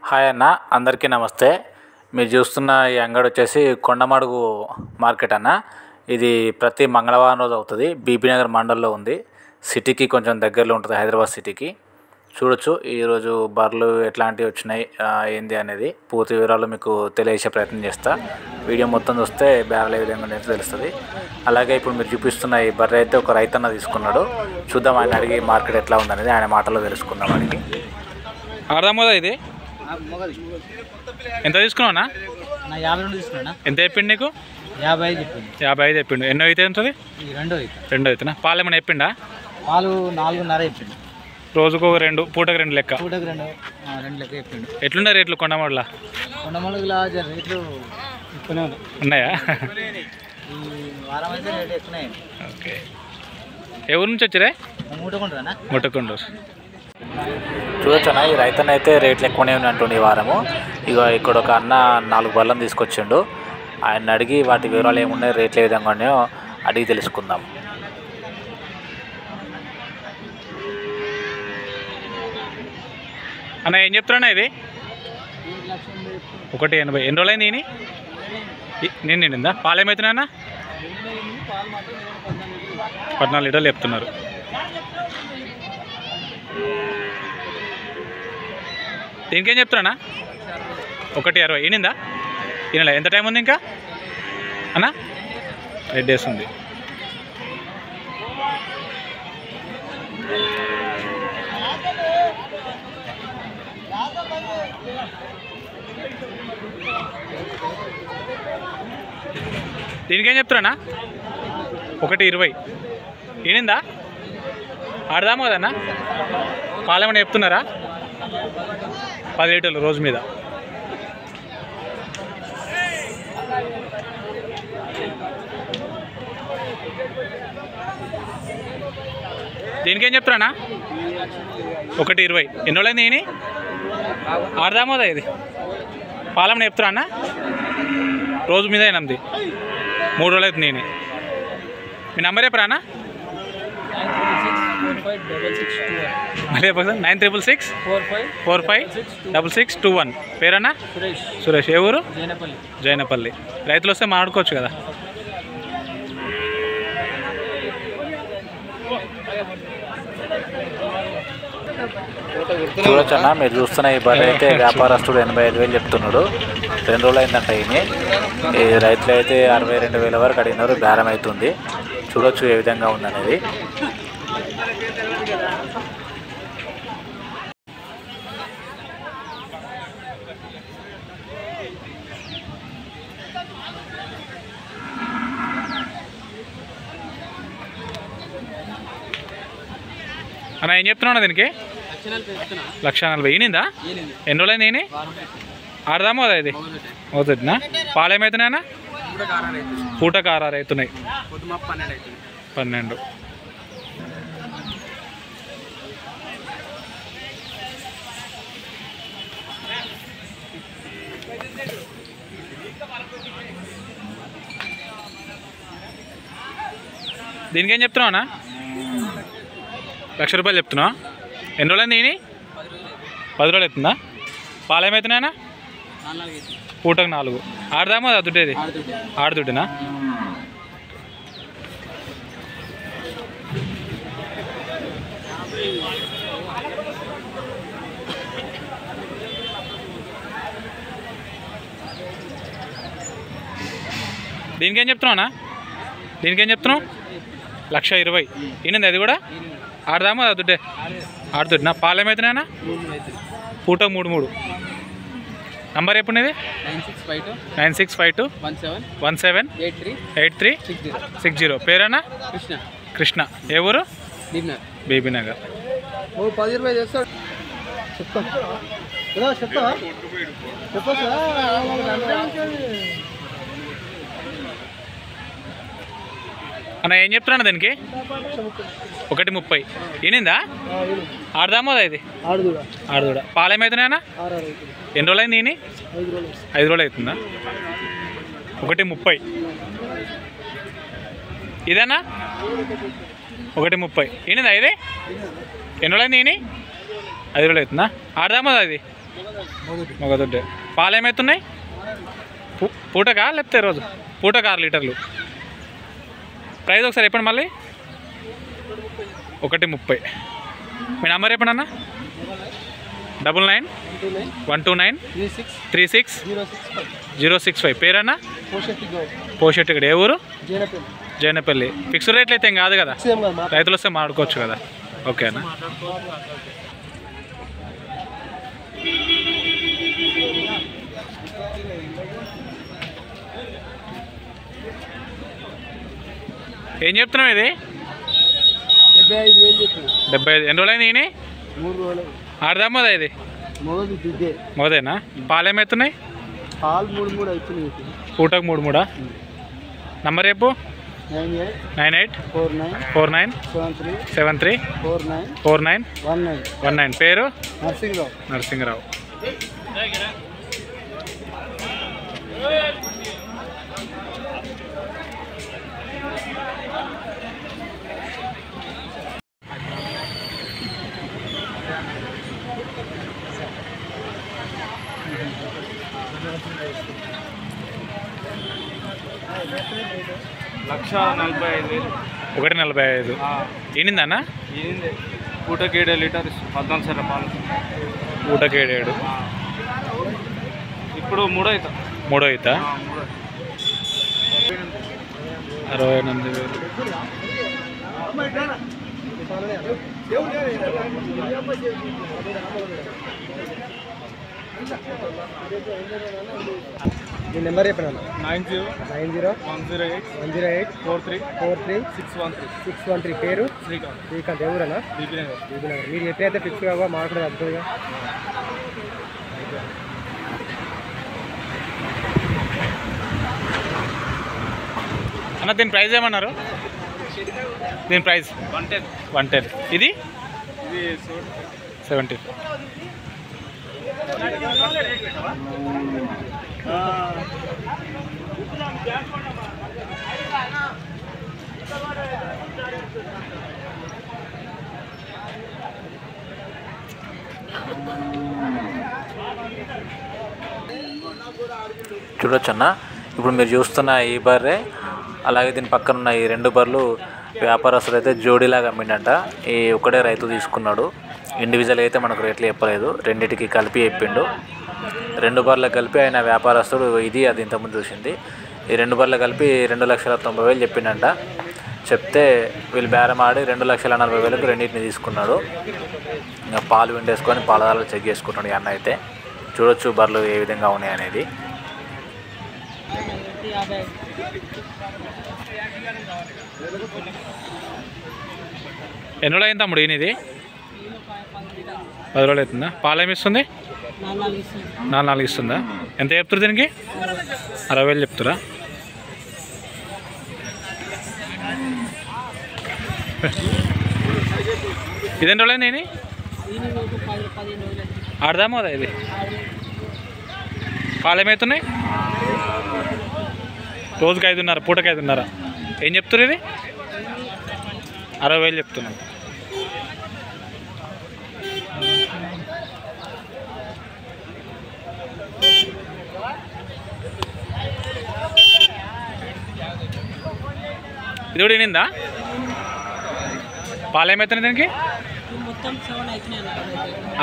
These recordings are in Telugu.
హాయ్ అన్న, అందరికీ నమస్తే. మీరు చూస్తున్న ఈ అంగడి వచ్చేసి కొండమడుగు మార్కెట్ అన్న. ఇది ప్రతి మంగళవారం రోజు అవుతుంది. బీబీ నగర్ మండల్లో ఉంది. సిటీకి కొంచెం దగ్గరలో ఉంటుంది, హైదరాబాద్ సిటీకి. చూడొచ్చు ఈరోజు బర్రెలు ఎట్లాంటివి వచ్చినాయి ఏంది అనేది పూర్తి వివరాలు మీకు తెలియజేసే ప్రయత్నం చేస్తా. వీడియో మొత్తం చూస్తే బేరాలు ఏ విధంగా అనేది తెలుస్తుంది. అలాగే ఇప్పుడు మీరు చూపిస్తున్న ఈ బర్రె అయితే ఒక రైతన్న తీసుకున్నాడు. చూద్దాం ఆయన అడిగి మార్కెట్ ఎట్లా ఉందనేది ఆయన మాటల్లో తెలుసుకుందాం. అడిగి ఆడదామోదా ఇది ఎంత తీసుకున్నావునా? 52 తీసుకున్నా. ఎంత చెప్పిండు నీకు? 55 చెప్పింది. 55 చెప్పిండు. ఎన్నో అయితే ఉంటుంది? రెండో అవుతున్నా. పాలు ఏమైనా చెప్పిండా? పాలు 4.5 చెప్పిండు. రోజుకు 2, పూటకు 2 లెక్క. పూటకు 2 లెక్క చెప్పిండు. ఎట్లున్నా రేట్లు కొండమడుగులా? కొండమడుగులా రేట్లు ఎక్కువనే ఉన్నాయా? ఈ వారం అయితే రేటు ఎక్కువనే. ఓకే. ఏ ఊరు నుంచి వచ్చిరే? ముట్టకొండూరు. చూడొచ్చు అన్న, ఈ రైతన్న అయితే రేట్లు ఎక్కువనే ఉన్నట్టుండి ఈ వారము. ఇక ఇక్కడ ఒక అన్న 4 బర్రెలను తీసుకొచ్చిండు. ఆయన అడిగి వాటి వివరాలు ఏమున్నాయి, రేట్లు ఏ విధంగా ఉన్నాయో అడిగి తెలుసుకుందాం. అన్న ఏం చెప్తున్నా ఇది? 1.80. ఎన్ని రోజులు అయింది? నేను నిండిందా? పాలు ఏమవుతున్నా అన్న? 14 లీటర్లు చెప్తున్నారు. దీనికేం చెప్తున్నా? 1.60. ఈనిందా? ఈనలే. ఎంత టైం ఉంది ఇంకా అన్న? 8 days ఉంది. దీనికేం చెప్తున్నా? 1.20. ఈనిందా? ఆడదామా కదన్నా? పాలేమన్నా చెప్తున్నారా? 10 లీటర్లు రోజు మీద. దీనికేం చెప్తున్నా? 1.20. ఎన్ని రోజులైంది ఈయన? ఆడదామోదా ఇది? పాలమని చెప్తున్నా అన్న? రోజు మీద 8. 3 రోజులు అవుతుంది నేను. మీ నెంబర్ చెప్పరా అన్న? 966 45 6621. పేరన్నా? సురేష్. ఏ ఊరు? జైనపల్లి. రైతులు వస్తే మాట్లాడుకోవచ్చు కదా. చూడొచ్చు అన్న, మీరు చూస్తున్న ఈ బర్రె అయితే వ్యాపారస్తుడు 85,000 చెప్తున్నాడు. 2 రోజులు అయిందంట ఈయన. ఈ రైతులు అయితే 62,000 వరకు అడిగినారు. బేరం అవుతుంది. చూడొచ్చు ఏ విధంగా ఉందనేది. అన్న ఏం చెప్తున్నా దీనికి? 1,40,000. ఈనిందా? ఎన్ని రోజులైంది ఈయన? ఆడదామోదా ఇది? అవుతుందినా? పాలు ఏమవుతున్నాయన్నా? పూటకు 6 అవుతున్నాయి. 12. దీనికేం చెప్తున్నావు అన్న? 1,00,000 రూపాయలు చెప్తున్నావా? ఎన్ని రోజులైంది ఈయన? 10 రోజులు అవుతుందా? పాలు ఏమవుతున్నాయన్నా? పూటకు 4. ఆడదామో అది దుడ్డేది? ఆడదుడ్డునా? దీనికేం చెప్తున్నావు అన్న? దీనికేం చెప్తున్నావు? 1,20,000. ఈయనంది అది కూడా? ఆడదామో అది దుడ్డే? ఆడుతున్నా. పాలు ఏమవుతున్నాయన్నా? పూటకు 3. నంబర్ ఎప్పుడు ఇది? 9652 17 83 పేరన్నా? కృష్ణ. ఏ ఊరు? బీబీ నగర్. 10 చేస్తాడు. అన్న ఏం చెప్తున్నా దీనికి? 1.30. ఈనిందా? ఆడదామోదా ఇది? ఆడదూడ. పాలు ఏమవుతున్నాయన్నా? ఎన్ని రోజులు అయింది ఈయన? 5 రోజులు అవుతుందా? 1.30. ఇదేనా? 1.30. ఈయనదా ఇది? ఎన్ని రోజులు అయింది ఈయన? 5 రోజులు అవుతుందా? ఆడదామోదా ఇది? మగదుడ్డే. పాలు ఏమవుతున్నాయి? పూటకా లేకపోతే రోజు? పూటకా 6 లీటర్లు. ప్రైస్ ఒకసారి చెప్పండి మళ్ళీ. 130. మీ నెంబర్ చెప్పండి అన్న. 9912936065. పేరన్నా? పోషెట్టి. ఇక్కడ ఏ ఊరు? జైనపల్లి. ఫిక్స్డ్ రేట్లు అయితే ఏం కాదు కదా, రైతులు వస్తే మాడుకోవచ్చు కదా. ఓకే అన్న. ఏం చెప్తున్నావు ఇది? 75. ఎన్ని రోజులైంది ఈయన? 3 రోజులు. ఆడదామదా ఇది? మొదదేనా? పాలు ఏమవుతున్నాయి? పాలు 3 అవుతున్నాయి. పూటకు 3. నంబర్ చెప్పు. 984973734919. పేరు? నరసింహరావు. లక్ష 45,000. 145. ఈనిందన్నా? పూటకి 7 లీటర్ 14 సరే పాలు. పూటకి 7. ఇప్పుడు 3 అవుతా. 3 అవుతా? 68,000. మీ నెంబర్ చెప్పండి. 9010810843 పేరు శ్రీకాంత్. ఎవరన్నా? మీరు ఎప్పుడైతే ఫిక్స్ కావా మాట్లాడేది అర్థంగా. అన్న దీని ప్రైస్ ఏమన్నారు? దీని ప్రైస్ 110. ఇది 70. చూడొచ్చన్న, ఇప్పుడు మీరు చూస్తున్న ఈ బర్రె అలాగే దీని పక్కన ఉన్న ఈ 2 బర్రెలు వ్యాపారస్తులు అయితే జోడీలాగా అమ్మిండంట. ఈ ఒకటే రైతు తీసుకున్నాడు. ఇండివిజువల్ అయితే మనకు రేట్లు చెప్పలేదు, రెండింటికి కలిపి చెప్పిండు. 2 బర్రెలకు కలిపి ఆయన వ్యాపారస్తుడు ఇది అది ఇంతకుముందు చూసింది. ఈ 2 బర్రెలు కలిపి 2,90,000 చెప్పిండంట. చెప్తే వీళ్ళు బేరం ఆడి 2,40,000 రెండింటిని తీసుకున్నాడు. ఇంకా పాలు విండేసుకొని పాలదారులు చెక్ చేసుకుంటాడు ఈ అన్న అయితే. చూడొచ్చు బర్రెలు ఏ విధంగా ఉన్నాయి అనేది. ఎన్ని రోజులు అయింది తమ్ముడు ఈయనది? 10 రోజులు అవుతుందా? పాలు ఏమి ఇస్తుంది? 4 ఇస్తుందా? ఎంత చెప్తారు దీనికి? 60,000 చెప్తారా? ఇదేం రోజులు అయింది? ఆడదామో అదా ఇది? పాలు ఏమవుతున్నాయి? రోజుకి 5.5, పూటకి 5.5. ఏం చెప్తారు ఇది? 60,000 చెప్తున్నాను. ఇది కూడా వినిందా? పాలు ఏమవుతున్నాయి దీనికి?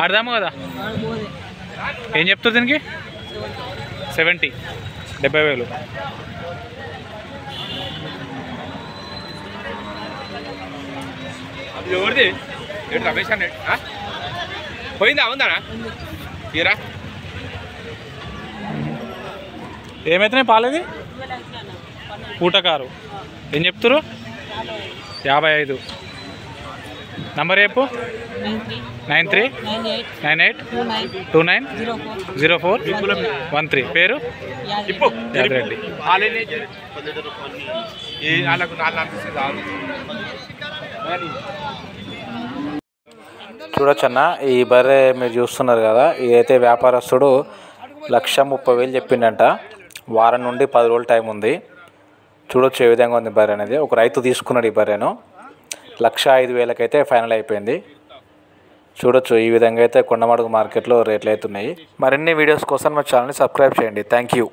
ఆడదాము కదా? ఏం చెప్తారు దీనికి? 70. 70,000. ఎవరిది? ఏంటి రమేష్ అన్న పోయిందా? ఉందానా తీరా? ఏమవుతున్నాయి పాలు? ఇది పూటకారు. ఏం చెప్తారు? 55. నంబర్ చెప్పు. 9398290413. పేరు? యాదరెడ్డి. వాళ్ళకు 4 అనిపిస్తుంది. చూడొచ్చన్న, ఈ బర్రె మీరు చూస్తున్నారు కదా, ఇదైతే వ్యాపారస్తుడు 1,30,000 చెప్పిండంట. వారం నుండి 10 రోజులు టైం ఉంది. చూడొచ్చు ఏ విధంగా ఉంది బర్రె అనేది. ఒక రైతు తీసుకున్నాడు ఈ బర్రెను. 1,05,000 అయితే ఫైనల్ అయిపోయింది. చూడొచ్చు. ఈ విధంగా అయితే కొండమడుగు మార్కెట్లో రేట్లు అవుతున్నాయి. మరిన్ని వీడియోస్ కోసం మా ఛానల్ని సబ్స్క్రైబ్ చేయండి. Thank you.